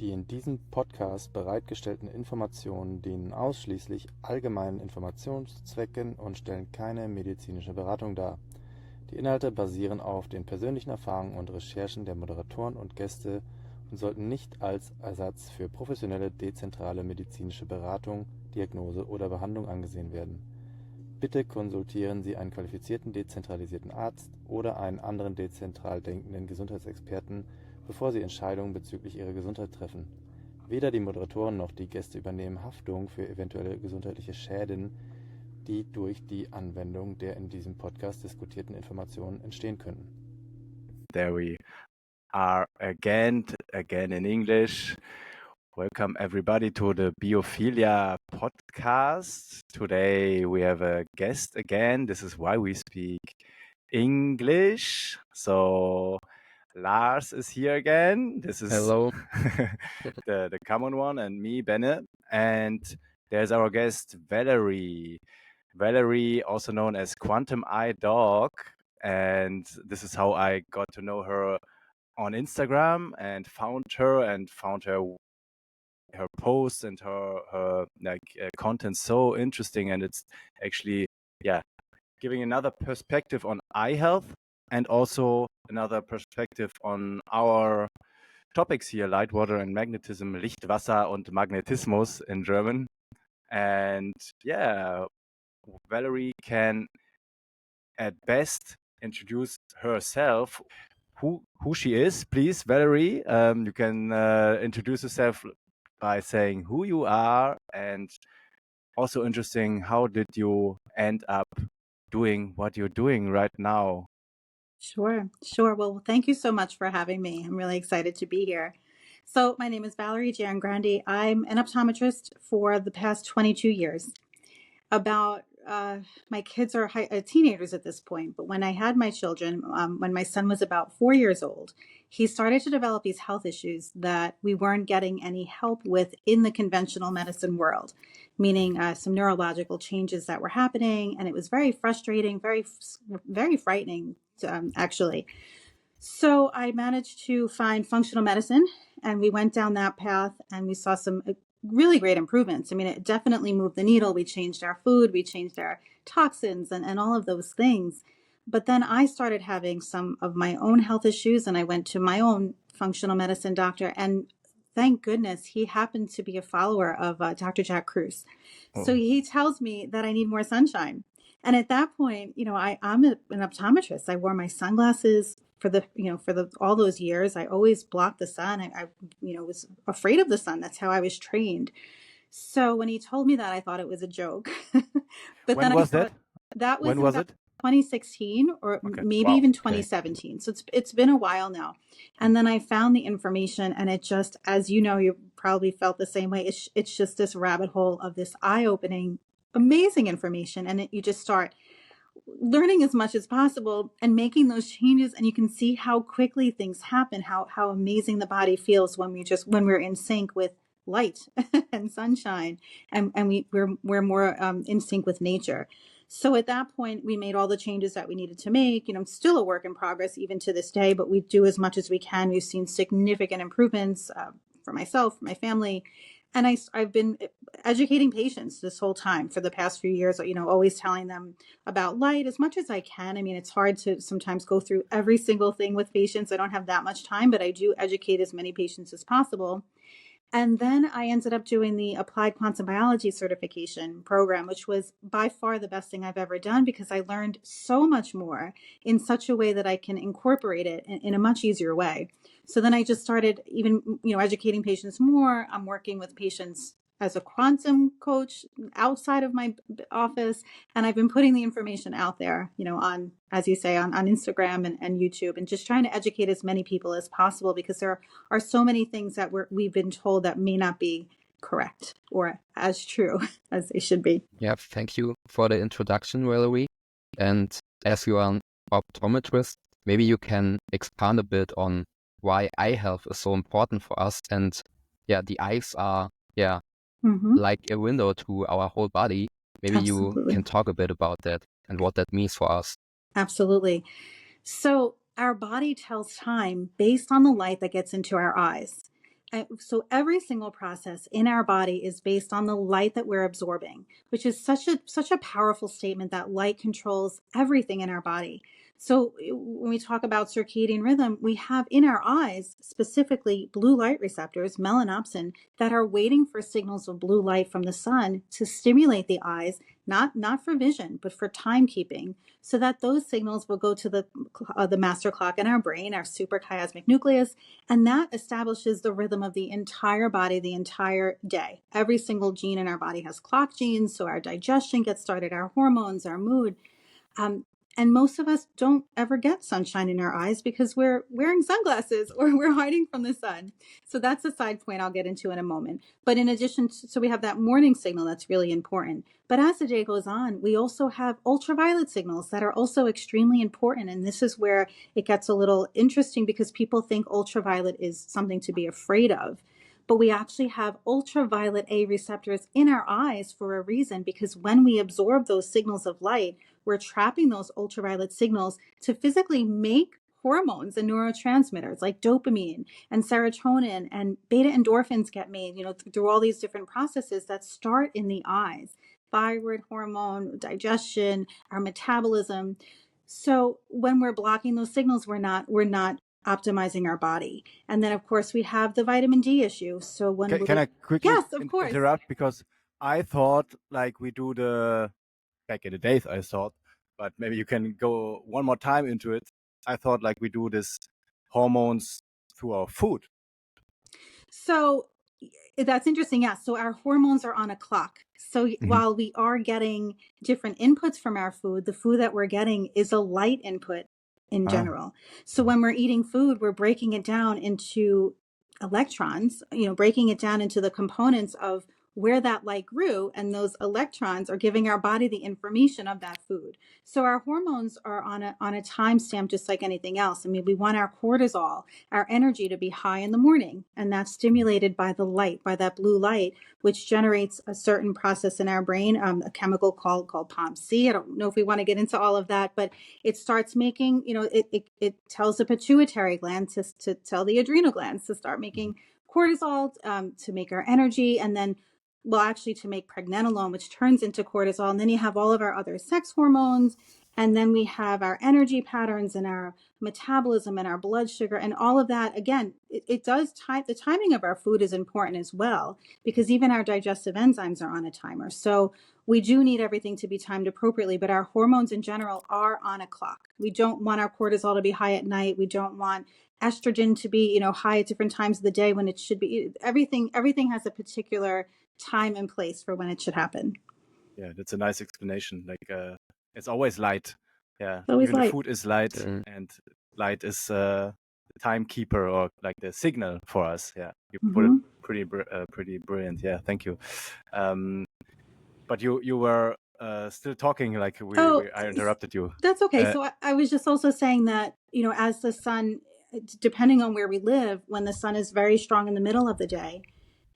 Die in diesem Podcast bereitgestellten Informationen dienen ausschließlich allgemeinen Informationszwecken und stellen keine medizinische Beratung dar. Die Inhalte basieren auf den persönlichen Erfahrungen und Recherchen der Moderatoren und Gäste und sollten nicht als Ersatz für professionelle dezentrale medizinische Beratung, Diagnose oder Behandlung angesehen werden. Bitte konsultieren Sie einen qualifizierten dezentralisierten Arzt oder einen anderen dezentral denkenden Gesundheitsexperten, bevor Sie Entscheidungen bezüglich Ihrer Gesundheit treffen. Weder die Moderatoren noch die Gäste übernehmen Haftung für eventuelle gesundheitliche Schäden, die durch die Anwendung der in diesem Podcast diskutierten Informationen entstehen können. There we are again in English. Welcome everybody to the Biophilia podcast. Today we have a guest again. This is why we speak English. So Lars is here again. This is Hello. the common one, and me, Bennett. And there's our guest, Valerie. Valerie, also known as Quantum Eye Dog. And this is how I got to know her on Instagram and found her posts and her content so interesting. And it's actually, giving another perspective on eye health and also another perspective on our topics here, light, water, and magnetism, Licht, Wasser und Magnetismus in German. And Valerie can at best introduce herself, who she is. Please, Valerie, you can introduce yourself by saying who you are, and also interesting, how did you end up doing what you're doing right now? Sure. Well, thank you so much for having me. I'm really excited to be here. So my name is Valerie Giangrande. I'm an optometrist for the past 22 years. My kids are teenagers at this point, but when I had my children, when my son was about 4 years old, he started to develop these health issues that we weren't getting any help with in the conventional medicine world, meaning some neurological changes that were happening. And it was very frustrating, very, very frightening, actually. So I managed to find functional medicine, and we went down that path, and we saw some really great improvements. I mean, it definitely moved the needle. We changed our food, we changed our toxins and all of those things. But then I started having some of my own health issues, and I went to my own functional medicine doctor, and thank goodness he happened to be a follower of Dr. Jack Kruse. So he tells me that I need more sunshine. And at that point, I'm an optometrist. I wore my sunglasses for all those years. I always blocked the sun. I was afraid of the sun. That's how I was trained. So when he told me that, I thought it was a joke. But when then was I that? thought that was when was it? 2016 or maybe even 2017. So it's been a while now. And then I found the information, and it just, as you know, you probably felt the same way. It's just this rabbit hole of this eye-opening, amazing information. And you just start learning as much as possible and making those changes, and you can see how quickly things happen, how amazing the body feels when we're in sync with light and sunshine, and we're more in sync with nature. So at that point, we made all the changes that we needed to make. It's still a work in progress even to this day, but we do as much as we can. We've seen significant improvements for myself, for my family. And I've been educating patients this whole time for the past few years, always telling them about light as much as I can. I mean, it's hard to sometimes go through every single thing with patients. I don't have that much time, but I do educate as many patients as possible. And then I ended up doing the Applied Quantum Biology certification program, which was by far the best thing I've ever done, because I learned so much more in such a way that I can incorporate it in a much easier way. So then I just started even, educating patients more. I'm working with patients as a quantum coach outside of my office. And I've been putting the information out there, on, as you say, on Instagram and YouTube, and just trying to educate as many people as possible, because there are so many things that we've been told that may not be correct or as true as they should be. Yeah, thank you for the introduction, Valerie. And as you are an optometrist, maybe you can expand a bit on why eye health is so important for us. And the eyes are, like a window to our whole body. Maybe Absolutely. You can talk a bit about that and what that means for us. Absolutely. So our body tells time based on the light that gets into our eyes. So every single process in our body is based on the light that we're absorbing, which is such a powerful statement that light controls everything in our body. So when we talk about circadian rhythm, we have in our eyes specifically blue light receptors, melanopsin, that are waiting for signals of blue light from the sun to stimulate the eyes, not for vision, but for timekeeping, so that those signals will go to the master clock in our brain, our suprachiasmatic nucleus, and that establishes the rhythm of the entire body, the entire day. Every single gene in our body has clock genes, so our digestion gets started, our hormones, our mood. And most of us don't ever get sunshine in our eyes because we're wearing sunglasses or we're hiding from the sun. So that's a side point I'll get into in a moment. But in addition, so we have that morning signal that's really important. But as the day goes on, we also have ultraviolet signals that are also extremely important. And this is where it gets a little interesting because people think ultraviolet is something to be afraid of. But we actually have ultraviolet A receptors in our eyes for a reason, because when we absorb those signals of light, we're trapping those ultraviolet signals to physically make hormones and neurotransmitters like dopamine and serotonin, and beta endorphins get made, through all these different processes that start in the eyes. Thyroid hormone, digestion, our metabolism. So when we're blocking those signals, we're not optimizing our body. And then of course we have the vitamin D issue. So when can I quickly yes, of course, interrupt, because I thought like we do back in the days I thought, but maybe you can go one more time into it. I thought like we do this hormones through our food. So that's interesting. Yeah. So our hormones are on a clock. So while we are getting different inputs from our food, the food that we're getting is a light input in general. So when we're eating food, we're breaking it down into electrons, breaking it down into the components of where that light grew, and those electrons are giving our body the information of that food. So our hormones are on a timestamp, just like anything else. I mean, we want our cortisol, our energy, to be high in the morning, and that's stimulated by the light, by that blue light, which generates a certain process in our brain, a chemical called POMC. I don't know if we want to get into all of that, but it starts making, it tells the pituitary gland to tell the adrenal glands to start making cortisol, to make our energy, and then actually to make pregnenolone, which turns into cortisol. And then you have all of our other sex hormones. And then we have our energy patterns and our metabolism and our blood sugar and all of that. Again, it does the timing of our food is important as well, because even our digestive enzymes are on a timer. So we do need everything to be timed appropriately, but our hormones in general are on a clock. We don't want our cortisol to be high at night. We don't want estrogen to be, high at different times of the day when it should be. Everything has a particular time and place for when it should happen. Yeah, that's a nice explanation. Like it's always light. Yeah, always even light. The food is light, and light is the timekeeper, or like the signal for us. Yeah, you put it pretty brilliant. Yeah, thank you. But you were still talking, like I interrupted you. That's okay. So I was just also saying that, as the sun, depending on where we live, when the sun is very strong in the middle of the day,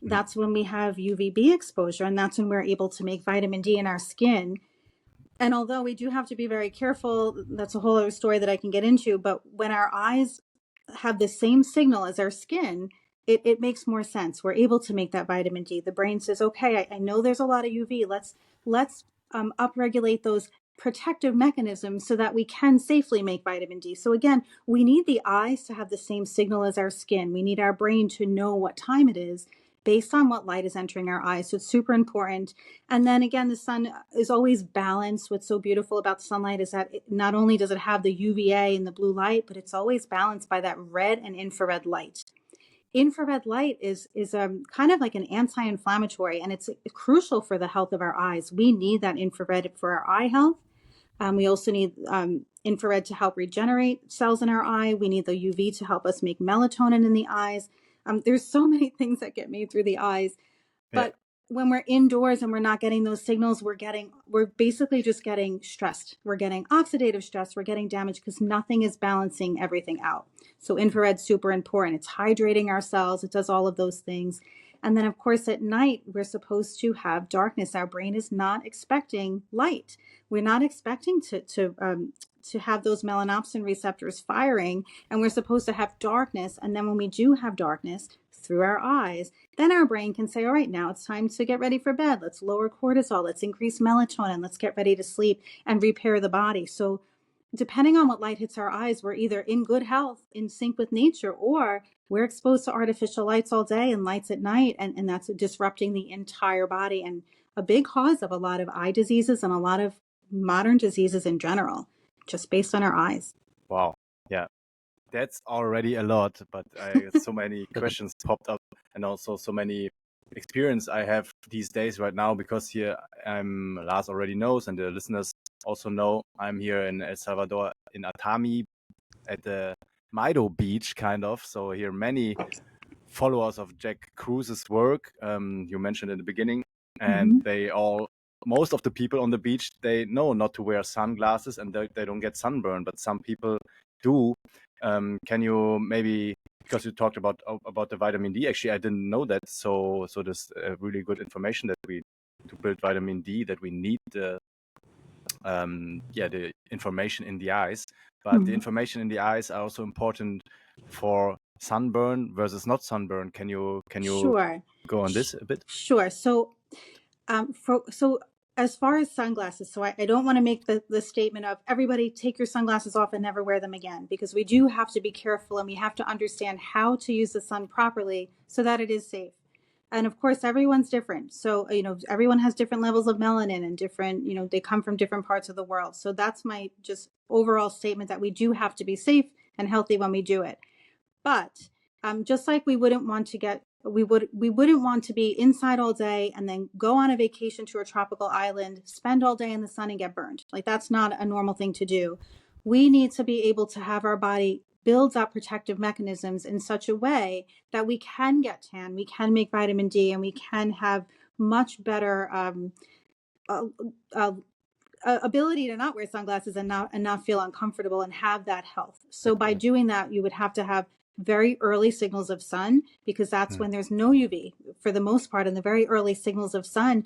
that's when we have UVB exposure, and that's when we're able to make vitamin D in our skin. And although we do have to be very careful, that's a whole other story that I can get into, but when our eyes have the same signal as our skin, it makes more sense. We're able to make that vitamin D. The brain says, okay, I know there's a lot of UV. Let's upregulate those protective mechanisms so that we can safely make vitamin D. So again, we need the eyes to have the same signal as our skin. We need our brain to know what time it is based on what light is entering our eyes. So it's super important. And then again, the sun is always balanced. What's so beautiful about the sunlight is that not only does it have the UVA and the blue light, but it's always balanced by that red and infrared light. Infrared light is kind of like an anti-inflammatory, and it's crucial for the health of our eyes. We need that infrared for our eye health. We also need infrared to help regenerate cells in our eye. We need the UV to help us make melatonin in the eyes. There's so many things that get made through the eyes, but when we're indoors and we're not getting those signals, we're basically just getting stressed. We're getting oxidative stress. We're getting damage because nothing is balancing everything out. So infrared's super important. It's hydrating our cells. It does all of those things. And then of course at night, we're supposed to have darkness. Our brain is not expecting light. We're not expecting to have those melanopsin receptors firing, and we're supposed to have darkness. And then when we do have darkness, through our eyes, then our brain can say, all right, now it's time to get ready for bed. Let's lower cortisol. Let's increase melatonin. Let's get ready to sleep and repair the body. So depending on what light hits our eyes, we're either in good health, in sync with nature, or we're exposed to artificial lights all day and lights at night. And that's disrupting the entire body and a big cause of a lot of eye diseases and a lot of modern diseases in general, just based on our eyes. Wow. Yeah. That's already a lot, but so many questions popped up and also so many experience I have these days right now, because here Lars already knows and the listeners also know I'm here in El Salvador in Atami at the Mido beach kind of. So here many followers of Jack Cruz's work, you mentioned in the beginning, and most of the people on the beach, they know not to wear sunglasses and they don't get sunburn, but some people do. Can you maybe, because you talked about the vitamin D, actually I didn't know that, so there's really good information that to build vitamin D, that we need the information in the eyes, but the information in the eyes are also important for sunburn versus not sunburn. Can you Sure. go on this a bit? Sure. So as far as sunglasses, so I don't want to make the statement of everybody take your sunglasses off and never wear them again, because we do have to be careful and we have to understand how to use the sun properly so that it is safe. And of course, everyone's different. So, everyone has different levels of melanin and different, they come from different parts of the world. So that's my just overall statement, that we do have to be safe and healthy when we do it. But just like we wouldn't want to be inside all day and then go on a vacation to a tropical island, spend all day in the sun and get burned. Like, that's not a normal thing to do. We need to be able to have our body build up protective mechanisms in such a way that we can get tan, we can make vitamin D, and we can have much better ability to not wear sunglasses and not feel uncomfortable and have that health. So by doing that, you would have to have very early signals of sun, because that's when there's no UV for the most part. In the very early signals of sun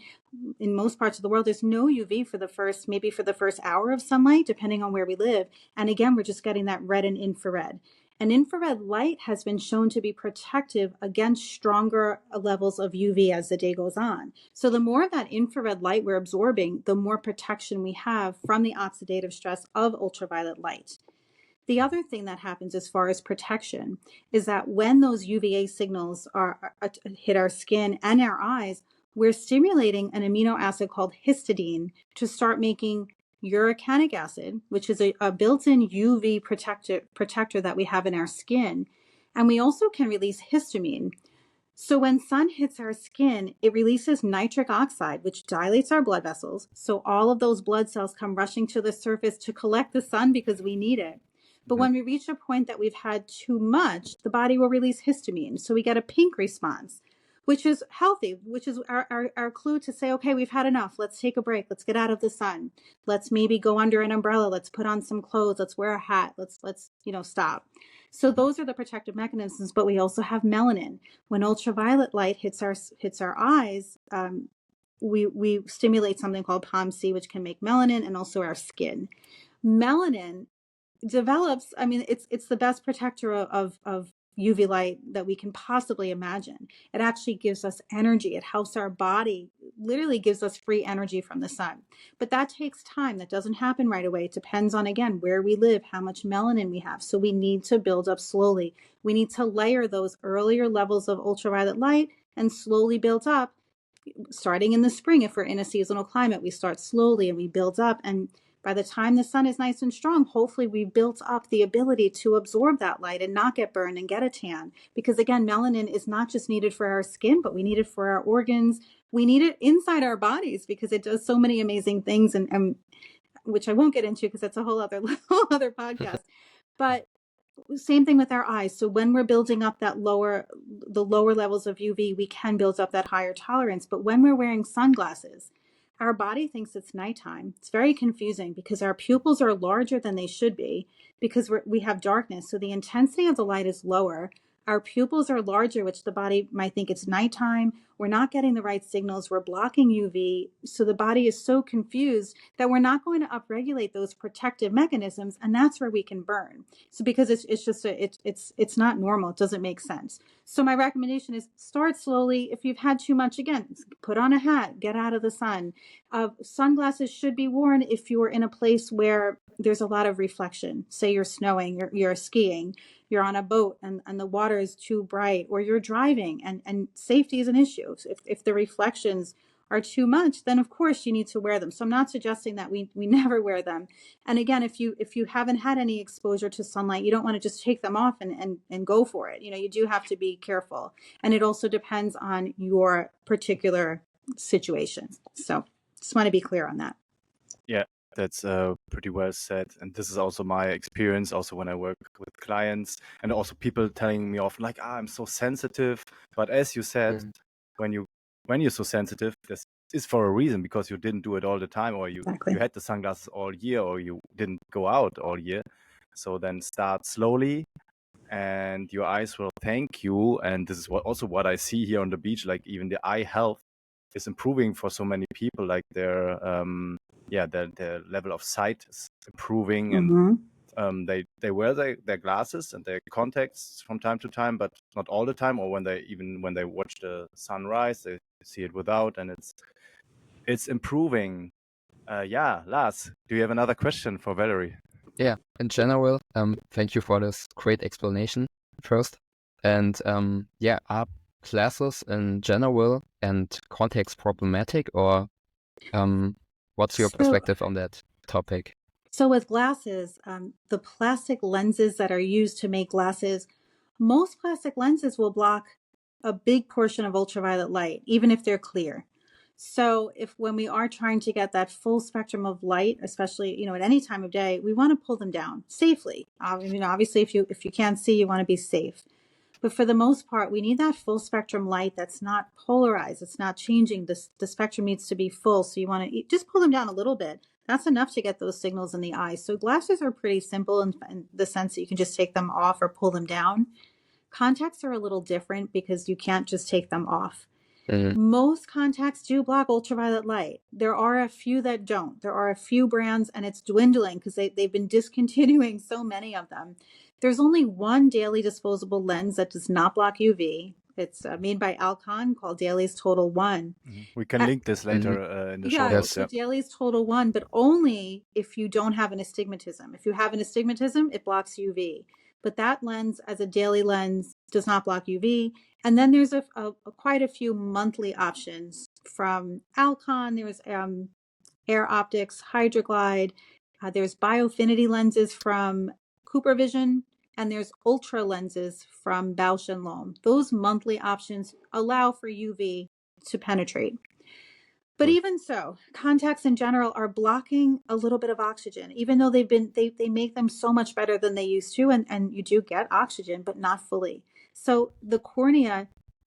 in most parts of the world, there's no UV for the first hour of sunlight, depending on where we live. And again, we're just getting that red and infrared. And infrared light has been shown to be protective against stronger levels of UV as the day goes on. So the more of that infrared light we're absorbing, the more protection we have from the oxidative stress of ultraviolet light. The other thing that happens as far as protection is that when those UVA signals hit our skin and our eyes, we're stimulating an amino acid called histidine to start making uricanic acid, which is a built-in UV protector that we have in our skin. And we also can release histamine. So when sun hits our skin, it releases nitric oxide, which dilates our blood vessels. So all of those blood cells come rushing to the surface to collect the sun because we need it. But when we reach a point that we've had too much, the body will release histamine. So we get a pink response, which is healthy, which is our clue to say, okay, we've had enough. Let's take a break. Let's get out of the sun. Let's maybe go under an umbrella. Let's put on some clothes. Let's wear a hat. Let's stop. So those are the protective mechanisms. But we also have melanin. When ultraviolet light hits our eyes, we stimulate something called POMC, which can make melanin, and also our skin. Melanin develops, it's the best protector of UV light that we can possibly imagine. It actually gives us energy. It helps our body, literally gives us free energy from the sun. But that takes time. That doesn't happen right away. It depends on, again, where we live, how much melanin we have. So we need to build up slowly. We need to layer those earlier levels of ultraviolet light and slowly build up. Starting in the spring, if we're in a seasonal climate, we start slowly and we build up. And by the time the sun is nice and strong, hopefully we built up the ability to absorb that light and not get burned and get a tan. Because again, melanin is not just needed for our skin, but we need it for our organs. We need it inside our bodies because it does so many amazing things, and which I won't get into because that's a whole other podcast. But same thing with our eyes. So when we're building up the lower levels of UV, we can build up that higher tolerance. But when we're wearing sunglasses, our body thinks it's nighttime. It's very confusing because our pupils are larger than they should be because we have darkness. So the intensity of the light is lower. Our pupils are larger, which the body might think it's nighttime. We're not getting the right signals. We're blocking UV. So the body is so confused that we're not going to upregulate those protective mechanisms. And that's where we can burn. So because it's not normal. It doesn't make sense. So my recommendation is start slowly. If you've had too much, again, put on a hat, get out of the sun. Sunglasses should be worn if you're in a place where there's a lot of reflection. Say you're snowing, you're skiing, you're on a boat and the water is too bright, or you're driving and safety is an issue. So if the reflections are too much, then of course you need to wear them. So I'm not suggesting that we never wear them. And again, if you haven't had any exposure to sunlight, you don't want to just take them off and go for it. You do have to be careful. And it also depends on your particular situation. So just want to be clear on that. Yeah, that's pretty well said. And this is also my experience also when I work with clients, and also people telling me often like, I'm so sensitive. But as you said, when you're so sensitive, this is for a reason, because you didn't do it all the time, or you had the sunglasses all year, or you didn't go out all year. So then start slowly and your eyes will thank you. And this is what I see here on the beach, like even the eye health is improving for so many people, like their level of sight is improving, and they wear their glasses and their contacts from time to time, but not all the time, or when they watch the sunrise, they see it without, and it's improving. Lars, do you have another question for Valerie? Yeah, in general, thank you for this great explanation first. And are glasses in general and contacts problematic, or what's your perspective on that topic? So with glasses, the plastic lenses that are used to make glasses, most plastic lenses will block a big portion of ultraviolet light, even if they're clear. So when we are trying to get that full spectrum of light, especially, at any time of day, we want to pull them down safely. Obviously, if you can't see, you want to be safe. But for the most part, we need that full spectrum light that's not polarized. It's not changing. The spectrum needs to be full. So you want to just pull them down a little bit. That's enough to get those signals in the eye. So glasses are pretty simple in the sense that you can just take them off or pull them down. Contacts are a little different because you can't just take them off. Most contacts do block ultraviolet light. There are a few that don't. There are a few brands, and it's dwindling because they've been discontinuing so many of them. There's only one daily disposable lens that does not block UV. It's made by Alcon, called Dailies Total One. We can link this later in the show notes. Yeah, Dailies Total One, but only if you don't have an astigmatism. If you have an astigmatism, it blocks UV. But that lens, as a daily lens, does not block UV. And then there's quite a few monthly options from Alcon. There's Air Optics, Hydroglide. There's Biofinity lenses from Cooper Vision, and there's Ultra lenses from Bausch & Lomb. Those monthly options allow for UV to penetrate. But even so, contacts in general are blocking a little bit of oxygen, even though they make them so much better than they used to, and you do get oxygen, but not fully. So the cornea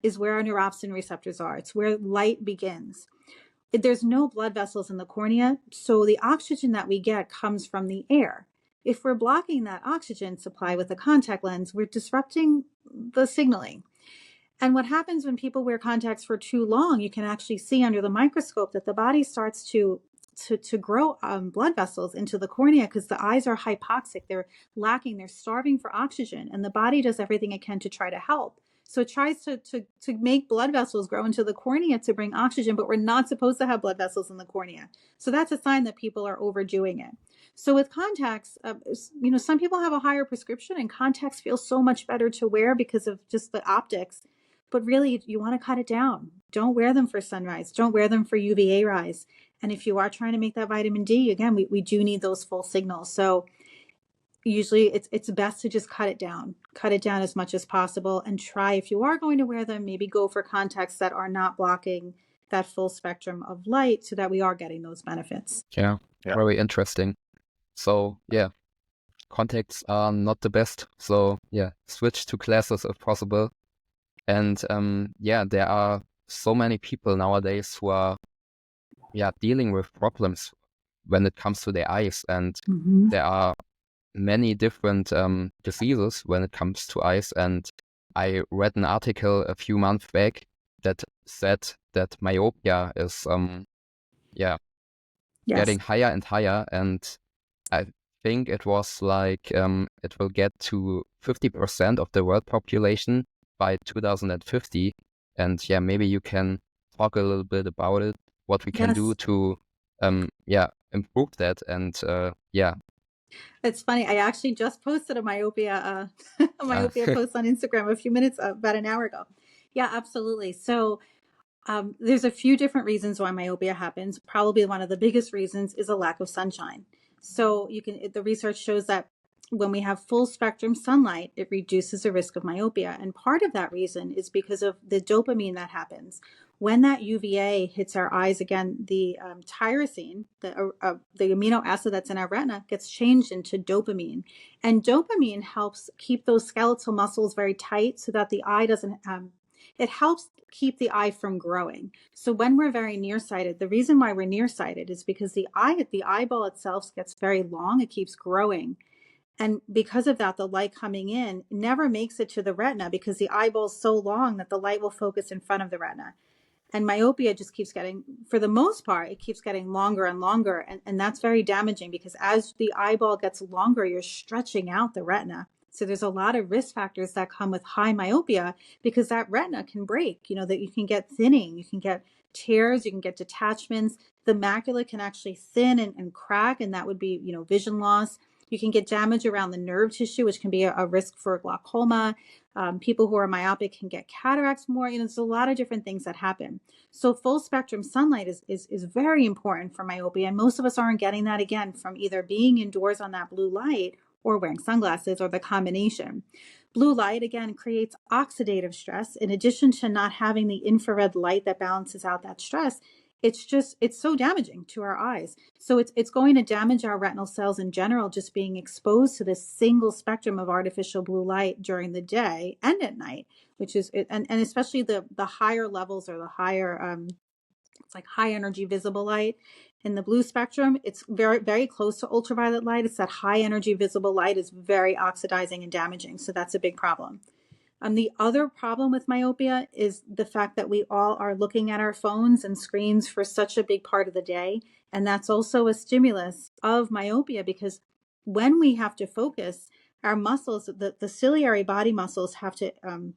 is where our neuropsin receptors are. It's where light begins. There's no blood vessels in the cornea, so the oxygen that we get comes from the air. If we're blocking that oxygen supply with a contact lens, we're disrupting the signaling. And what happens when people wear contacts for too long, you can actually see under the microscope that the body starts to grow blood vessels into the cornea because the eyes are hypoxic. They're lacking. They're starving for oxygen. And the body does everything it can to try to help. So it tries to make blood vessels grow into the cornea to bring oxygen, but we're not supposed to have blood vessels in the cornea. So that's a sign that people are overdoing it. So with contacts, some people have a higher prescription and contacts feel so much better to wear because of just the optics. But really, you want to cut it down. Don't wear them for sunrise. Don't wear them for UVA rise. And if you are trying to make that vitamin D, again, we do need those full signals. So usually it's best to just cut it down as much as possible, and try, if you are going to wear them, maybe go for contacts that are not blocking that full spectrum of light so that we are getting those benefits. Yeah. Very interesting. So contacts are not the best. So switch to glasses if possible. And there are so many people nowadays who are dealing with problems when it comes to their eyes, and there are many different diseases when it comes to eyes, and I read an article a few months back that said that myopia is getting higher and higher, and I think it was like it will get to 50% of the world population by 2050. And maybe you can talk a little bit about it, what we can do to improve that. And It's funny. I actually just posted a myopia post on Instagram about an hour ago. Yeah, absolutely. So there's a few different reasons why myopia happens. Probably one of the biggest reasons is a lack of sunshine. So the research shows that when we have full spectrum sunlight, it reduces the risk of myopia. And part of that reason is because of the dopamine that happens. When that UVA hits our eyes, again, the tyrosine, the amino acid that's in our retina, gets changed into dopamine. And dopamine helps keep those skeletal muscles very tight so that the eye doesn't it helps keep the eye from growing. So when we're very nearsighted, the reason why we're nearsighted is because the eyeball itself gets very long, it keeps growing. And because of that, the light coming in never makes it to the retina because the eyeball is so long that the light will focus in front of the retina. And myopia just keeps getting, for the most part, it keeps getting longer and longer. And that's very damaging because as the eyeball gets longer, you're stretching out the retina. So there's a lot of risk factors that come with high myopia because that retina can break, that you can get thinning, you can get tears, you can get detachments. The macula can actually thin and crack, and that would be, vision loss. You can get damage around the nerve tissue, which can be a risk for glaucoma. People who are myopic can get cataracts more. There's a lot of different things that happen. So full spectrum sunlight is very important for myopia. And most of us aren't getting that, again, from either being indoors on that blue light or wearing sunglasses or the combination. Blue light, again, creates oxidative stress. In addition to not having the infrared light that balances out that stress, it's so damaging to our eyes. So it's going to damage our retinal cells in general, just being exposed to this single spectrum of artificial blue light during the day and at night, which is, and especially the higher levels or the higher, it's like high energy visible light. In the blue spectrum, it's very, very close to ultraviolet light. It's that high energy visible light is very oxidizing and damaging. So that's a big problem. The other problem with myopia is the fact that we all are looking at our phones and screens for such a big part of the day. And that's also a stimulus of myopia because when we have to focus, our muscles, the ciliary body muscles have to,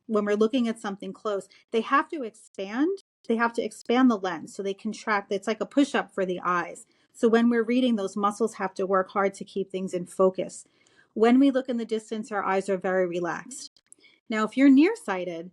when we're looking at something close, they have to expand. They have to expand the lens so they contract. It's like a push-up for the eyes. So when we're reading, those muscles have to work hard to keep things in focus. When we look in the distance, our eyes are very relaxed. Now, if you're nearsighted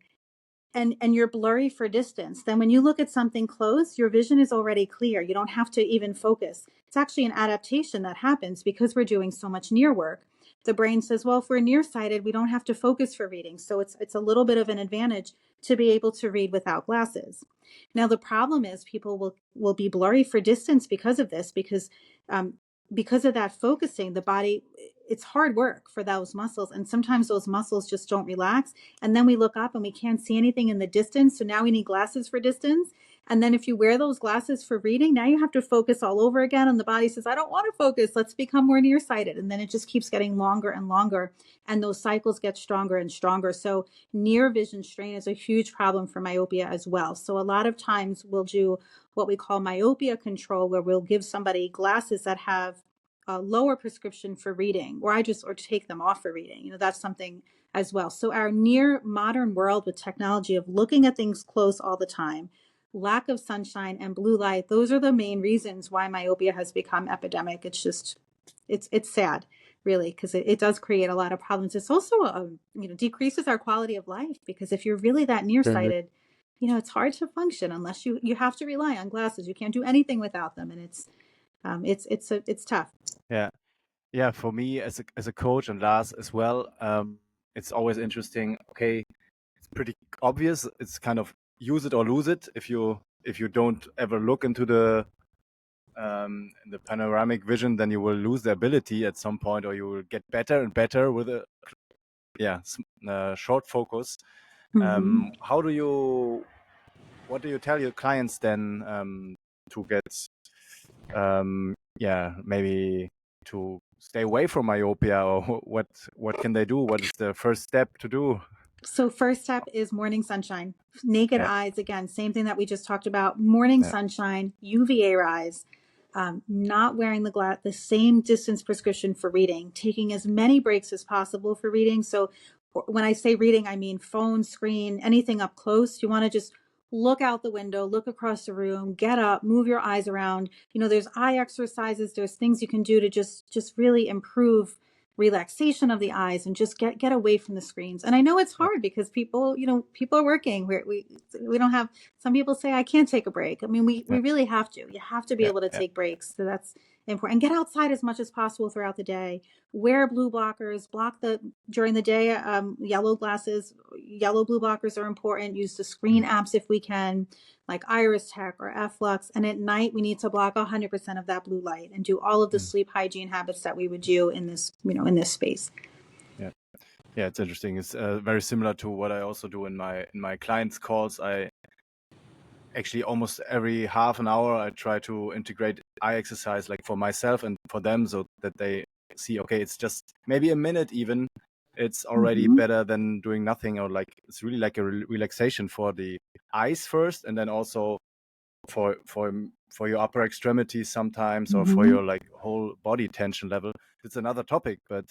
and you're blurry for distance, then when you look at something close, your vision is already clear. You don't have to even focus. It's actually an adaptation that happens because we're doing so much near work. The brain says, well, if we're nearsighted, we don't have to focus for reading. So it's a little bit of an advantage to be able to read without glasses. Now, the problem is people will be blurry for distance because of this, because of that focusing, the body, it's hard work for those muscles. And sometimes those muscles just don't relax. And then we look up and we can't see anything in the distance. So now we need glasses for distance. And then if you wear those glasses for reading, now you have to focus all over again. And the body says, I don't want to focus. Let's become more nearsighted. And then it just keeps getting longer and longer. And those cycles get stronger and stronger. So near vision strain is a huge problem for myopia as well. So a lot of times we'll do what we call myopia control, where we'll give somebody glasses that have a lower prescription for reading, or take them off for reading. That's something as well. So our near modern world with technology of looking at things close all the time, lack of sunshine and blue light, those are the main reasons why myopia has become epidemic. It's just, it's sad, really, because it does create a lot of problems. It's also, decreases our quality of life, because if you're really that nearsighted, it's hard to function unless you have to rely on glasses. You can't do anything without them. And it's tough. Yeah. For me as a coach, and Lars as well, it's always interesting. Okay, it's pretty obvious. It's kind of use it or lose it. If you don't ever look into the panoramic vision, then you will lose the ability at some point, or you will get better and better with a short focus. Mm-hmm. What do you tell your clients then to get maybe to stay away from myopia, or what can they do? What is the first step to do? So first step is morning sunshine. Naked eyes, again, same thing that we just talked about. Morning sunshine, UVA rise, not wearing the same distance prescription for reading, taking as many breaks as possible for reading. So when I say reading, I mean phone, screen, anything up close. You want to just look out the window, look across the room, get up, move your eyes around. There's eye exercises. There's things you can do to just really improve relaxation of the eyes and just get away from the screens. And I know it's hard because people are working. We don't have, some people say, I can't take a break. I mean, we really have to. You have to be able to take breaks. So that's important. And get outside as much as possible throughout the day. Wear blue blockers, during the day, yellow blue blockers are important. Use the screen apps if we can, like Iris Tech or Flux. And at night, we need to block 100% of that blue light and do all of the sleep hygiene habits that we would do in this, in this space. Yeah, it's interesting. It's very similar to what I also do in my clients' calls. I actually almost every half an hour, I try to integrate eye exercise, like for myself and for them, so that they see, okay, it's just maybe a minute even. It's already better than doing nothing, or like it's really like a relaxation for the eyes first, and then also for your upper extremities sometimes, or for your like whole body tension level. It's another topic, but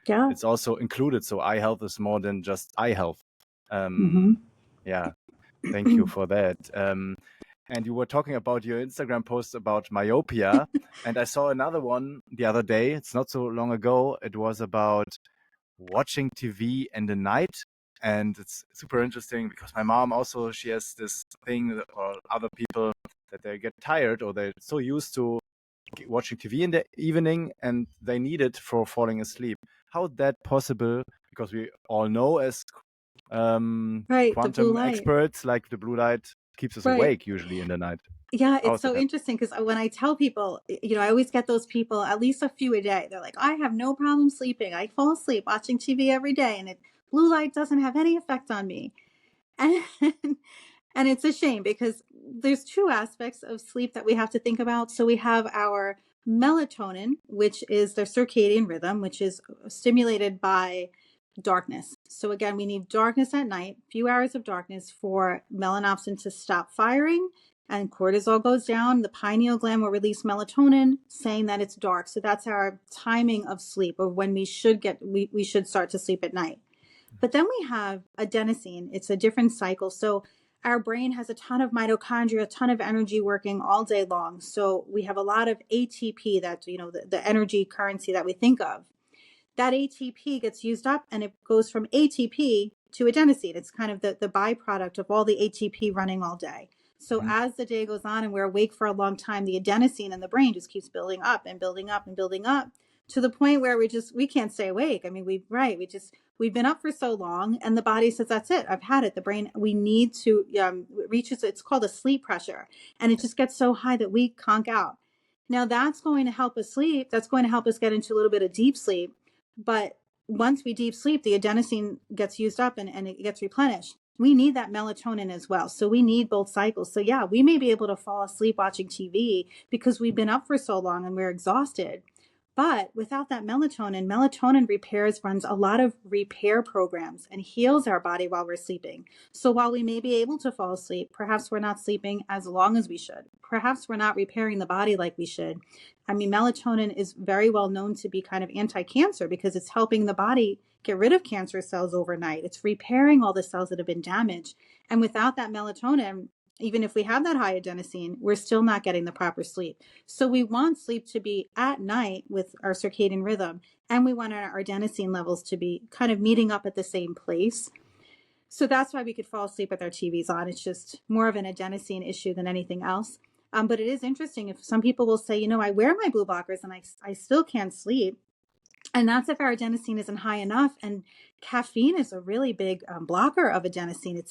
it's also included. So eye health is more than just eye health. Yeah, thank you for that. And you were talking about your Instagram post about myopia, and I saw another one the other day. It's not so long ago. It was about watching TV in the night. And it's super interesting because my mom also, she has this thing, or other people, that they get tired, or they're so used to watching TV in the evening and they need it for falling asleep. How is that possible? Because we all know as quantum experts, like the blue light keeps us awake usually in the night. Yeah, it's so interesting because when I tell people, I always get those people, at least a few a day. They're like, I have no problem sleeping. I fall asleep watching TV every day, and blue light doesn't have any effect on me. And it's a shame because there's two aspects of sleep that we have to think about. So we have our melatonin, which is the circadian rhythm, which is stimulated by darkness. So again, we need darkness at night, few hours of darkness for melanopsin to stop firing, and cortisol goes down. The pineal gland will release melatonin, saying that it's dark. So that's our timing of sleep, or when we should start to sleep at night. But then we have adenosine. It's a different cycle. So our brain has a ton of mitochondria, a ton of energy working all day long. So we have a lot of ATP, that's, the energy currency that we think of. That ATP gets used up and it goes from ATP to adenosine. It's kind of the byproduct of all the ATP running all day. So as the day goes on and we're awake for a long time, the adenosine in the brain just keeps building up and building up and building up to the point where we can't stay awake. I mean, we've been up for so long and the body says, that's it. I've had it. The brain, we need to reach it's called a sleep pressure. And it just gets so high that we conk out. Now that's going to help us sleep. That's going to help us get into a little bit of deep sleep. But once we deep sleep, the adenosine gets used up and it gets replenished. We need that melatonin as well. So we need both cycles. So yeah, we may be able to fall asleep watching TV because we've been up for so long and we're exhausted. But without that melatonin runs a lot of repair programs and heals our body while we're sleeping. So while we may be able to fall asleep, perhaps we're not sleeping as long as we should. Perhaps we're not repairing the body like we should. I mean, melatonin is very well known to be kind of anti-cancer because it's helping the body get rid of cancer cells overnight. It's repairing all the cells that have been damaged. And without that melatonin, even if we have that high adenosine, we're still not getting the proper sleep. So we want sleep to be at night with our circadian rhythm, and we want our adenosine levels to be kind of meeting up at the same place. So that's why we could fall asleep with our TVs on. It's just more of an adenosine issue than anything else. But it is interesting if some people will say, I wear my blue blockers and I still can't sleep. And that's if our adenosine isn't high enough. And caffeine is a really big blocker of adenosine.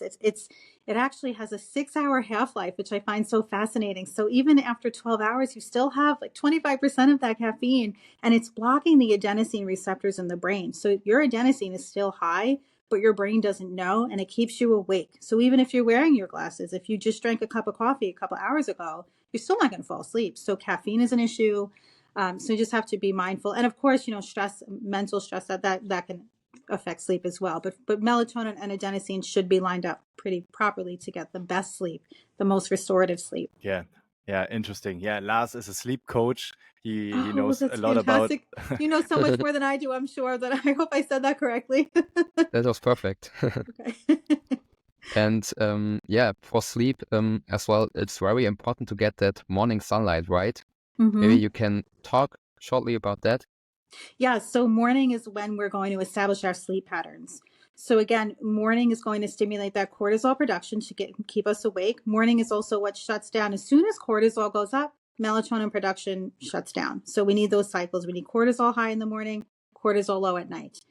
It actually has a 6-hour half-life, which I find so fascinating. So even after 12 hours, you still have like 25% of that caffeine, and it's blocking the adenosine receptors in the brain. So your adenosine is still high, but your brain doesn't know, and it keeps you awake. So even if you're wearing your glasses, if you just drank a cup of coffee a couple hours ago, you're still not going to fall asleep. So caffeine is an issue. So you just have to be mindful. And of course, stress, mental stress, that can affect sleep as well. But melatonin and adenosine should be lined up pretty properly to get the best sleep, the most restorative sleep. Yeah. Yeah, interesting. Yeah, Lars is a sleep coach. He knows that's a lot fantastic. about. You know so much more than I do, I'm sure. That I hope I said that correctly. That was perfect. Okay. And for sleep as well, it's very important to get that morning sunlight, right? Maybe you can talk shortly about that. Yeah, so morning is when we're going to establish our sleep patterns. So again, morning is going to stimulate that cortisol production to keep us awake. Morning is also what shuts down. As soon as cortisol goes up, melatonin production shuts down. So we need those cycles. We need cortisol high in the morning, cortisol low at night.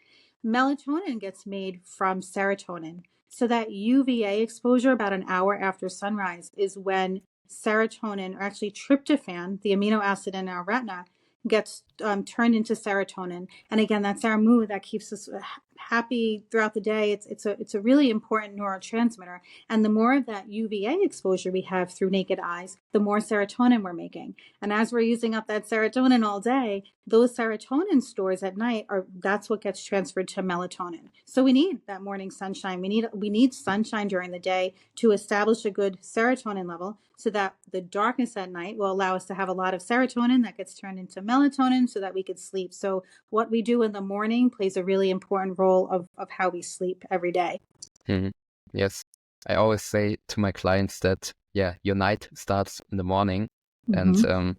Melatonin gets made from serotonin. So that UVA exposure about an hour after sunrise is when serotonin, or actually tryptophan, the amino acid in our retina, gets turned into serotonin. And again, that's our mood that keeps us happy throughout the day. It's a really important neurotransmitter. And the more of that UVA exposure we have through naked eyes, the more serotonin we're making. And as we're using up that serotonin all day, those serotonin stores at night that's what gets transferred to melatonin. So we need that morning sunshine. We need sunshine during the day to establish a good serotonin level, so that the darkness at night will allow us to have a lot of serotonin that gets turned into melatonin so that we could sleep. So what we do in the morning plays a really important role of how we sleep every day. Mm-hmm. Yes. I always say to my clients that, your night starts in the morning. And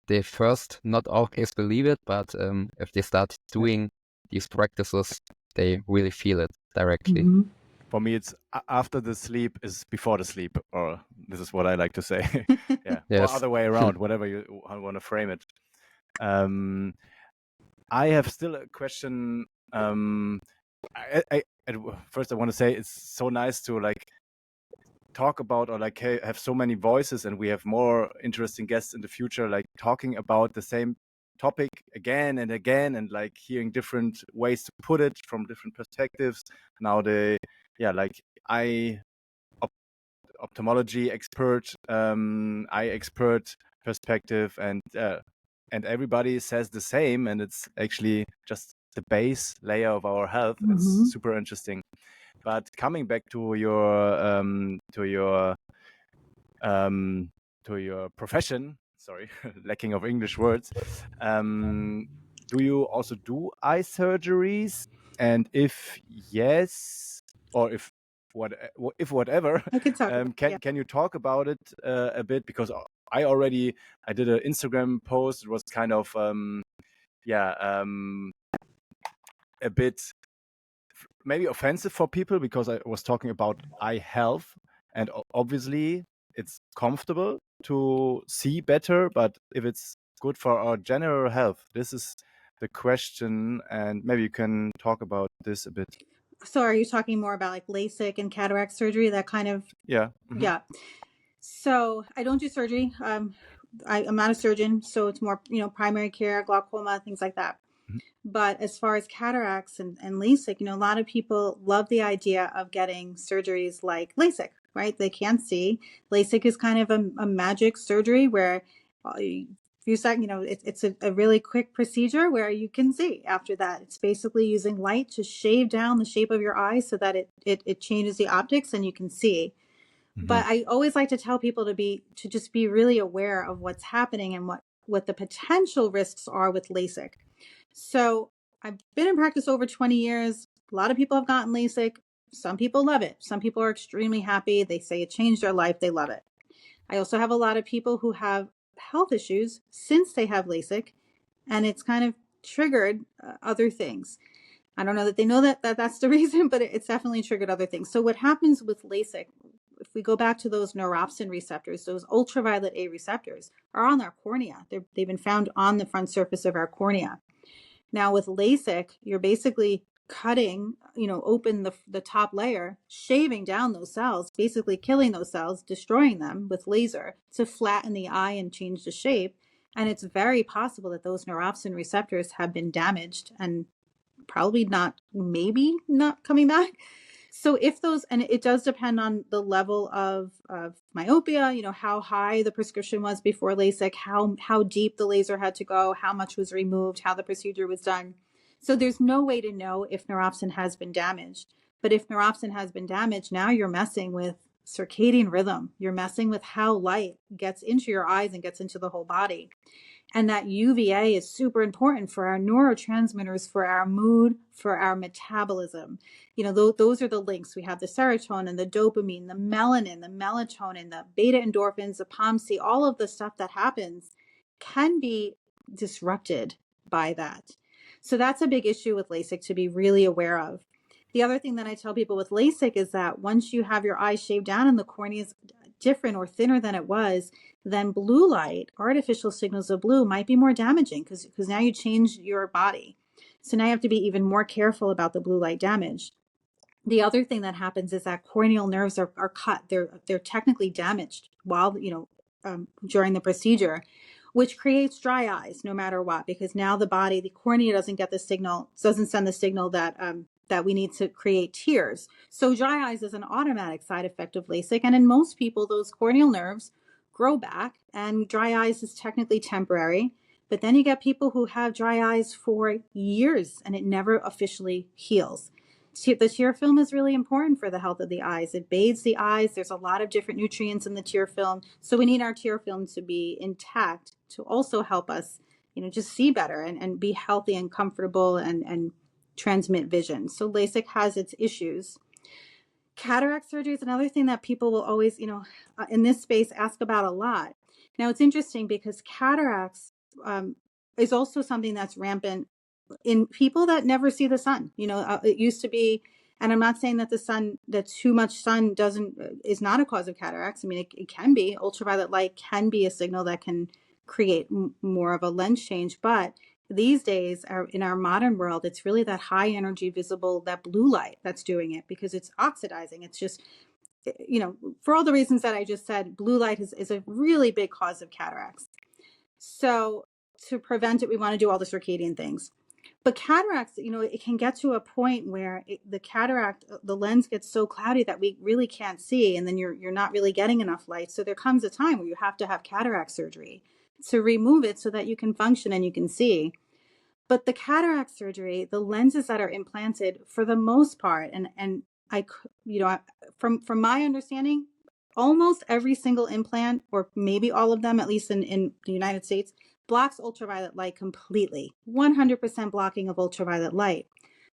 they first not always believe it, but if they start doing these practices, they really feel it directly. For me, it's after the sleep is before the sleep, or this is what I like to say. Yeah, Yes. or other way around, whatever you want to frame it. I have still a question. First, I want to say it's so nice to talk about, or have so many voices, and we have more interesting guests in the future, talking about the same topic again and again, and hearing different ways to put it from different perspectives. Now ophthalmology expert, eye expert perspective, and everybody says the same, and it's actually just the base layer of our health. It's super interesting. But coming back to your profession, sorry, lacking of English words, do you also do eye surgeries? And if yes, or if whatever, I can talk can you talk about it a bit? Because I did an Instagram post. It was kind of a bit maybe offensive for people, because I was talking about eye health, and obviously it's comfortable to see better, but if it's good for our general health, this is the question, and maybe you can talk about this a bit. So are you talking more about LASIK and cataract surgery, that kind of? Yeah. Yeah. So I don't do surgery. I'm not a surgeon, so it's more, primary care, glaucoma, things like that. But as far as cataracts and LASIK, a lot of people love the idea of getting surgeries like LASIK, right? They can't see. LASIK is kind of a magic surgery where it's a really quick procedure where you can see after that. It's basically using light to shave down the shape of your eye so that it changes the optics and you can see. But I always like to tell people to just be really aware of what's happening and what the potential risks are with LASIK. So I've been in practice over 20 years. A lot of people have gotten LASIK. Some people love it. Some people are extremely happy. They say it changed their life. They love it. I also have a lot of people who have health issues since they have LASIK, and it's kind of triggered other things. I don't know that they know that's the reason, but it's definitely triggered other things. So what happens with LASIK, if we go back to those neuropsin receptors, those ultraviolet A receptors are on our cornea. They've been found on the front surface of our cornea. Now with LASIK, you're basically cutting, open the top layer, shaving down those cells, basically killing those cells, destroying them with laser to flatten the eye and change the shape. And it's very possible that those neuropsin receptors have been damaged and probably maybe not coming back. So if those, and it does depend on the level of myopia, how high the prescription was before LASIK, how deep the laser had to go, how much was removed, how the procedure was done. So there's no way to know if neuropsin has been damaged. But if neuropsin has been damaged, now you're messing with circadian rhythm. You're messing with how light gets into your eyes and gets into the whole body. And that UVA is super important for our neurotransmitters, for our mood, for our metabolism. Those are the links. We have the serotonin, the dopamine, the melanin, the melatonin, the beta endorphins, the POMC, all of the stuff that happens can be disrupted by that. So that's a big issue with LASIK to be really aware of. The other thing that I tell people with LASIK is that once you have your eyes shaved down and the cornea is different or thinner than it was, then blue light, artificial signals of blue, might be more damaging because now you change your body. So now you have to be even more careful about the blue light damage. The other thing that happens is that corneal nerves are cut. They're technically damaged while, during the procedure, which creates dry eyes no matter what, because now the cornea doesn't get the signal, doesn't send the signal that we need to create tears. So dry eyes is an automatic side effect of LASIK. And in most people, those corneal nerves grow back, and dry eyes is technically temporary. But then you get people who have dry eyes for years and it never officially heals. The tear film is really important for the health of the eyes. It bathes the eyes. There's a lot of different nutrients in the tear film. So we need our tear film to be intact to also help us, just see better and be healthy and comfortable and transmit vision. So LASIK has its issues. Cataract surgery is another thing that people will always, in this space, ask about a lot. Now, it's interesting because cataracts is also something that's rampant in people that never see the sun. It used to be, and I'm not saying that that too much sun is not a cause of cataracts. I mean, it can be. Ultraviolet light can be a signal that can create more of a lens change. But these days, in our modern world, it's really that high energy visible, that blue light that's doing it, because it's oxidizing. It's just, for all the reasons that I just said, blue light is a really big cause of cataracts. So to prevent it, we want to do all the circadian things. But cataracts, it can get to a point where the lens gets so cloudy that we really can't see, and then you're not really getting enough light. So there comes a time where you have to have cataract surgery to remove it so that you can function and you can see. But the cataract surgery, the lenses that are implanted, for the most part, and from my understanding, almost every single implant, or maybe all of them, at least in the United States, blocks ultraviolet light completely, 100% blocking of ultraviolet light.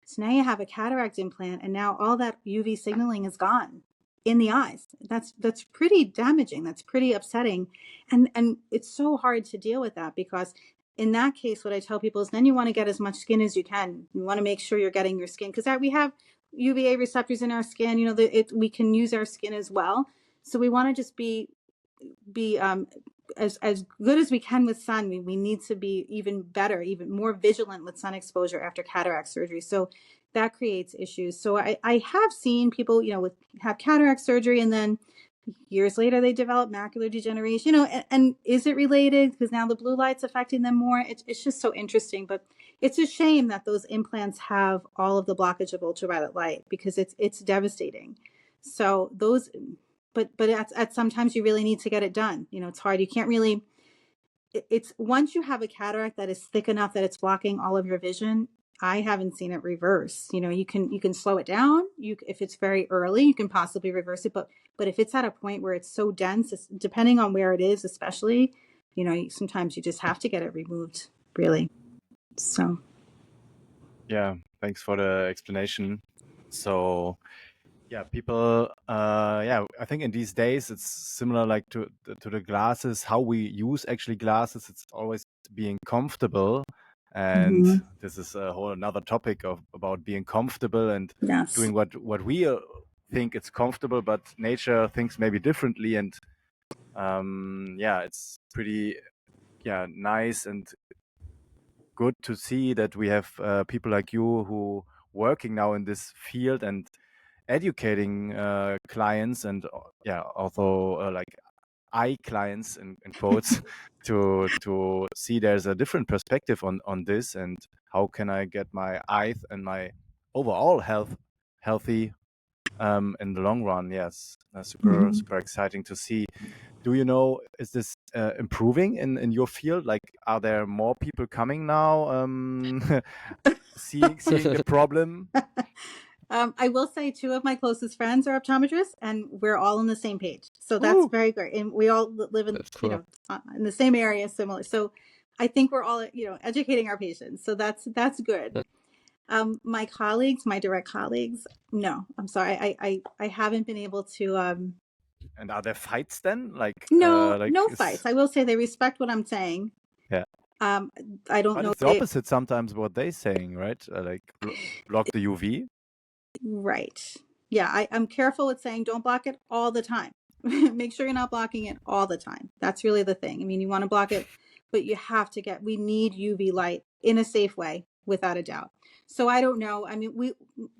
So now you have a cataract implant, and now all that UV signaling is gone in the eyes. That's pretty damaging. That's pretty upsetting. And it's so hard to deal with that, because in that case, what I tell people is then you want to get as much skin as you can. You want to make sure you're getting your skin, because we have UVA receptors in our skin. We can use our skin as well. So we want to just be as good as we can with sun. We need to be even better, even more vigilant with sun exposure after cataract surgery. So that creates issues. So I have seen people, have cataract surgery, and then years later they develop macular degeneration, and is it related? Because now the blue light's affecting them more. It's just so interesting. But it's a shame that those implants have all of the blockage of ultraviolet light, because it's devastating. So those, but at sometimes you really need to get it done. It's hard. You can't really, it's once you have a cataract that is thick enough that it's blocking all of your vision, I haven't seen it reverse. You can slow it down. If it's very early, you can possibly reverse it. But if it's at a point where it's so dense, depending on where it is, especially, sometimes you just have to get it removed, really. So. Yeah, thanks for the explanation. So, yeah, people, I think in these days it's similar like to the glasses, how we use actually glasses. It's always being comfortable. And this is a whole another topic about being comfortable and doing what we think it's comfortable, but nature thinks maybe differently. And it's pretty nice and good to see that we have people like you who working now in this field and educating clients, and also like eye clients in quotes to see there's a different perspective on this, and how can I get my eyes and my overall healthy in the long run. Yes, super exciting to see. Do you know, is this improving in your field? Like, are there more people coming now, seeing the problem? I will say 2 of my closest friends are optometrists, and we're all on the same page. So that's very great. And we all live in, cool. in the same area, similar. So I think we're all, educating our patients. So that's good. My colleagues, my direct colleagues, no, I'm sorry. I haven't been able to. And are there fights then? No fights. I will say they respect what I'm saying. Yeah. I don't but know. It's the opposite sometimes what they're saying, right? Block the UV. Right. Yeah, I'm careful with saying don't block it all the time. Make sure you're not blocking it all the time. That's really the thing. I mean, you want to block it, but you have to we need UV light in a safe way, without a doubt. So I don't know. I mean,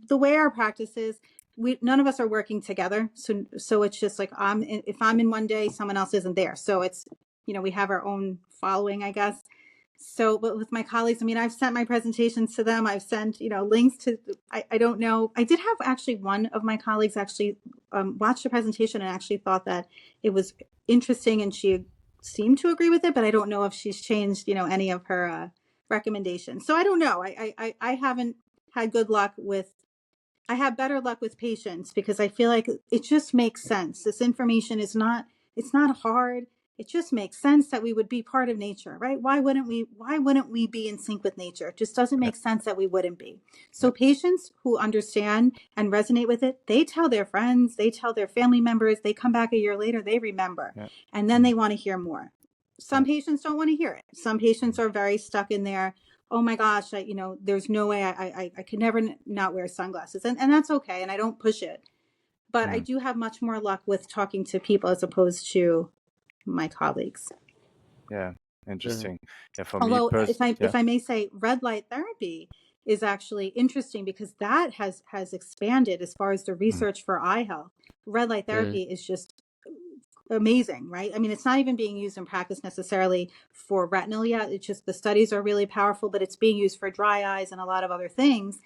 the way our practice is, none of us are working together. So it's just like, if I'm in one day, someone else isn't there. So it's, we have our own following, I guess. So, but with my colleagues, I mean, I've sent my presentations to them. I've sent, links to, I don't know. I did have actually one of my colleagues actually watched the presentation and actually thought that it was interesting, and she seemed to agree with it, but I don't know if she's changed, any of her recommendations. So I don't know. I haven't had good luck I have better luck with patients, because I feel like it just makes sense. This information it's not hard. It just makes sense that we would be part of nature, right? Why wouldn't we be in sync with nature? It just doesn't make sense that we wouldn't be. So patients who understand and resonate with it, they tell their friends, they tell their family members, they come back a year later, they remember, and then they want to hear more. Some patients don't want to hear it. Some patients are very stuck in there. Oh my gosh, there's no way I could never not wear sunglasses. And that's okay. And I don't push it. But I do have much more luck with talking to people as opposed to my colleagues. Yeah, interesting. Yeah, for Although, me, if I may say, red light therapy is actually interesting, because that has expanded as far as the research for eye health. Red light therapy is just amazing, right? I mean, it's not even being used in practice necessarily for retinal yet. It's just the studies are really powerful, but it's being used for dry eyes and a lot of other things.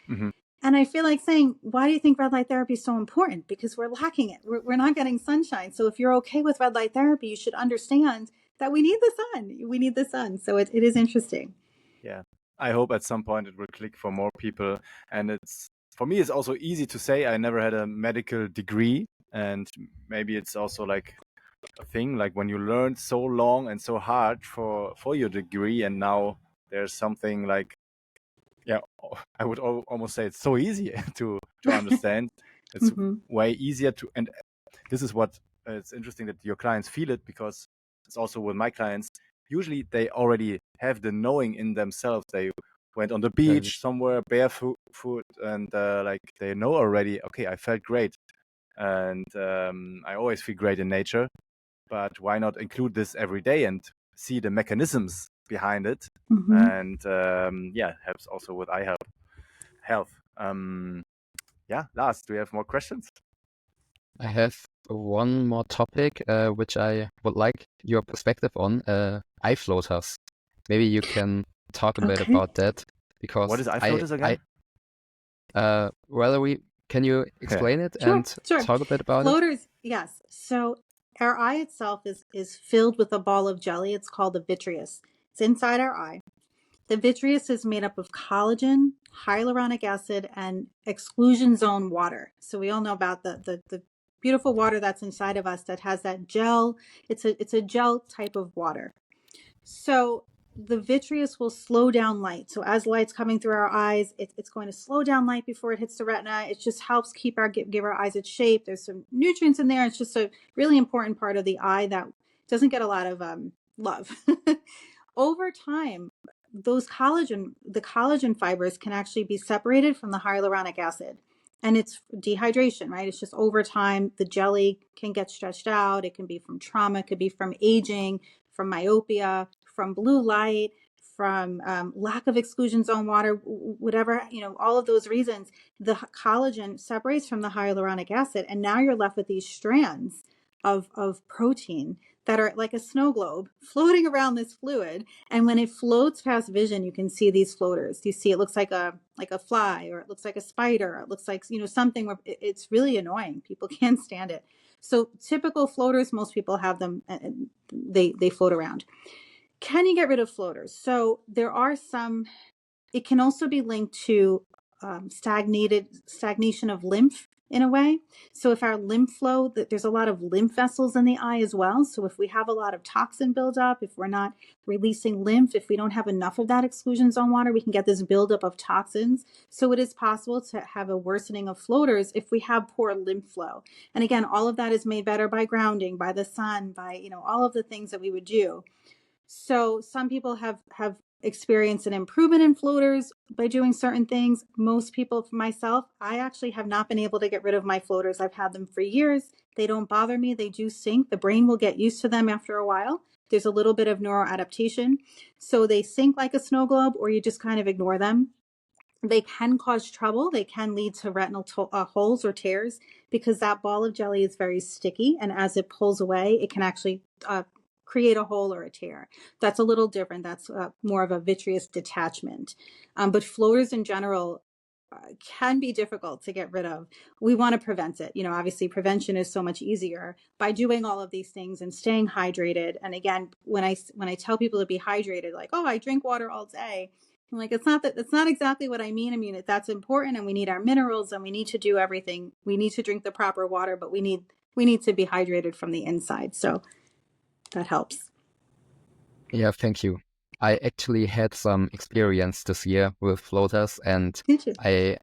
And I feel like saying, why do you think red light therapy is so important? Because we're lacking it. We're not getting sunshine. So if you're okay with red light therapy, you should understand that we need the sun. We need the sun. So it is interesting. Yeah. I hope at some point it will click for more people. And for me, it's also easy to say. I never had a medical degree. And maybe it's also like a thing, like when you learned so long and so hard for your degree, and now there's something like, I would almost say it's so easy to understand. It's way easier and this is what it's interesting that your clients feel it, because it's also with my clients. Usually they already have the knowing in themselves. They went on the beach somewhere barefoot, and like they know already, okay, I felt great, and I always feel great in nature. But why not include this every day and see the mechanisms behind it? And helps also with eye health. Lars, do you have more questions? I have one more topic which I would like your perspective on, eye floaters. Maybe you can talk a bit about that, because what is eye floaters again? Valerie, can you explain it and talk a bit about floaters? Yes. So our eye itself is filled with a ball of jelly. It's called the vitreous. It's inside our eye. The vitreous is made up of collagen, hyaluronic acid, and exclusion zone water. So we all know about the beautiful water that's inside of us that has that gel. It's a gel type of water. So the vitreous will slow down light. So as light's coming through our eyes, it's going to slow down light before it hits the retina. It just helps keep give our eyes its shape. There's some nutrients in there. It's just a really important part of the eye that doesn't get a lot of love. Over time, the collagen fibers can actually be separated from the hyaluronic acid. And it's dehydration, right? It's just over time, the jelly can get stretched out. It can be from trauma, it could be from aging, from myopia, from blue light, from lack of exclusion zone water, whatever, all of those reasons. The collagen separates from the hyaluronic acid, and now you're left with these strands of protein that are like a snow globe floating around this fluid. And when it floats past vision, you can see these floaters. You see, it looks like a fly, or it looks like a spider. Or it looks like, something where it's really annoying. People can't stand it. So typical floaters, most people have them, and they float around. Can you get rid of floaters? So there are some. It can also be linked to stagnation of lymph in a way. So if our lymph flow, there's a lot of lymph vessels in the eye as well. So if we have a lot of toxin buildup, if we're not releasing lymph, if we don't have enough of that exclusion zone water, we can get this buildup of toxins. So it is possible to have a worsening of floaters if we have poor lymph flow. And again, all of that is made better by grounding, by the sun, by, all of the things that we would do. So some people have experienced an improvement in floaters by doing certain things. Most people, for myself, I actually have not been able to get rid of my floaters. I've had them for years. They don't bother me. They do sink. The brain will get used to them after a while. There's a little bit of neuroadaptation. So they sink like a snow globe, or you just kind of ignore them. They can cause trouble. They can lead to retinal holes or tears because that ball of jelly is very sticky. And as it pulls away, it can actually create a hole or a tear. That's a little different. That's more of a vitreous detachment. But floaters in general can be difficult to get rid of. We want to prevent it. Obviously prevention is so much easier by doing all of these things and staying hydrated. And again, when I tell people to be hydrated, like, oh, I drink water all day. I'm like, that's not exactly what I mean. I mean, that's important, and we need our minerals, and we need to do everything. We need to drink the proper water, but we need to be hydrated from the inside. So that helps. Yeah, thank you. I actually had some experience this year with floaters, and I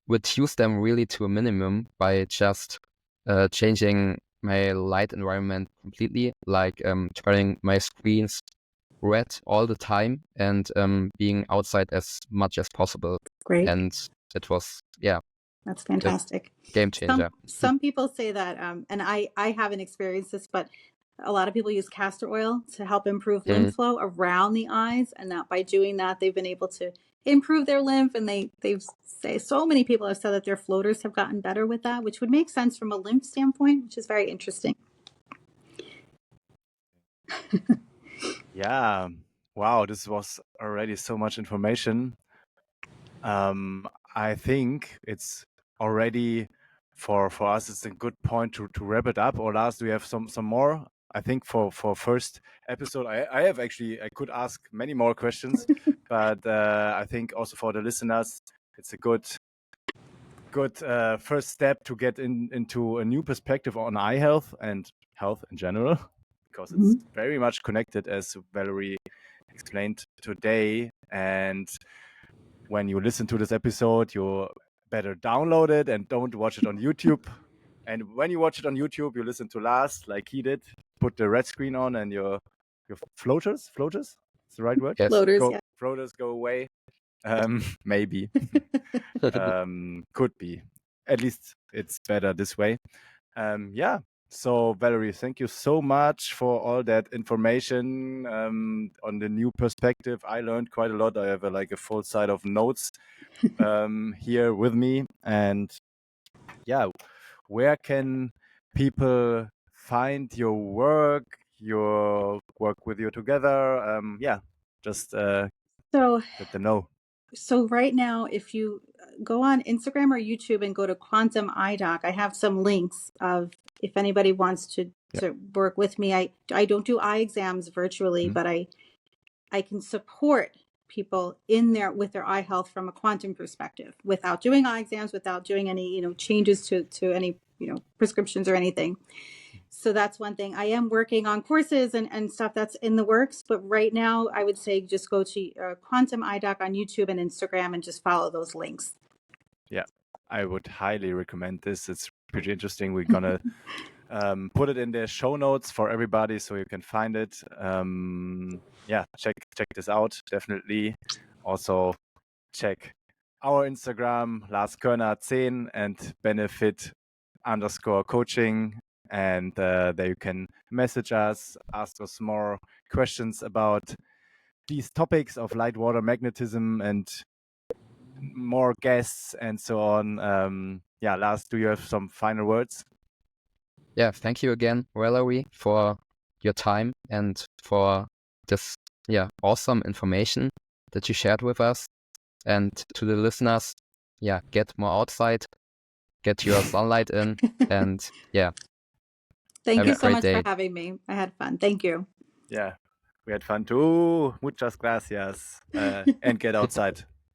would use them really to a minimum by just changing my light environment completely, like turning my screens red all the time and being outside as much as possible. Great. And it was, that's fantastic. Game changer. Some people say that, and I haven't experienced this, but a lot of people use castor oil to help improve lymph flow around the eyes, and that by doing that, they've been able to improve their lymph. And they've say so many people have said that their floaters have gotten better with that, which would make sense from a lymph standpoint, which is very interesting. Yeah. Wow, this was already so much information. I think it's already for us, it's a good point to wrap it up. Or Lars, do we have some more? I think for first episode, I could ask many more questions, but I think also for the listeners, it's a good first step to get into a new perspective on eye health and health in general, because it's very much connected, as Valerie explained today. And when you listen to this episode, you better download it and don't watch it on YouTube. And when you watch it on YouTube, you listen to Lars like he did. Put the red screen on, and your floaters, is the right word? Yes. Floaters go away. Maybe. Could be. At least it's better this way. So Valerie, thank you so much for all that information on the new perspective. I learned quite a lot. I have a full side of notes here with me. And where can people find your work with you together? Just let them know. So right now, if you go on Instagram or YouTube and go to Quantum Eye Doc, I have some links of if anybody wants to work with me. I don't do eye exams virtually, but I can support people with their eye health from a quantum perspective without doing eye exams, without doing any changes to any prescriptions or anything. So that's one thing. I am working on courses and stuff that's in the works. But right now, I would say just go to Quantum Eye Doc on YouTube and Instagram and just follow those links. Yeah, I would highly recommend this. It's pretty interesting. We're going to put it in the show notes for everybody so you can find it. Check this out. Definitely. Also, check our Instagram, Lars Körner 10 and benefit_coaching. And there you can message us, ask us more questions about these topics of light, water, magnetism, and more guests and so on. Lars, do you have some final words? Yeah, thank you again, Valerie, for your time and for this awesome information that you shared with us. And to the listeners, get more outside, get your sunlight in, and Thank you so much for having me. I had fun. Thank you. Yeah, we had fun too. Muchas gracias. And get outside.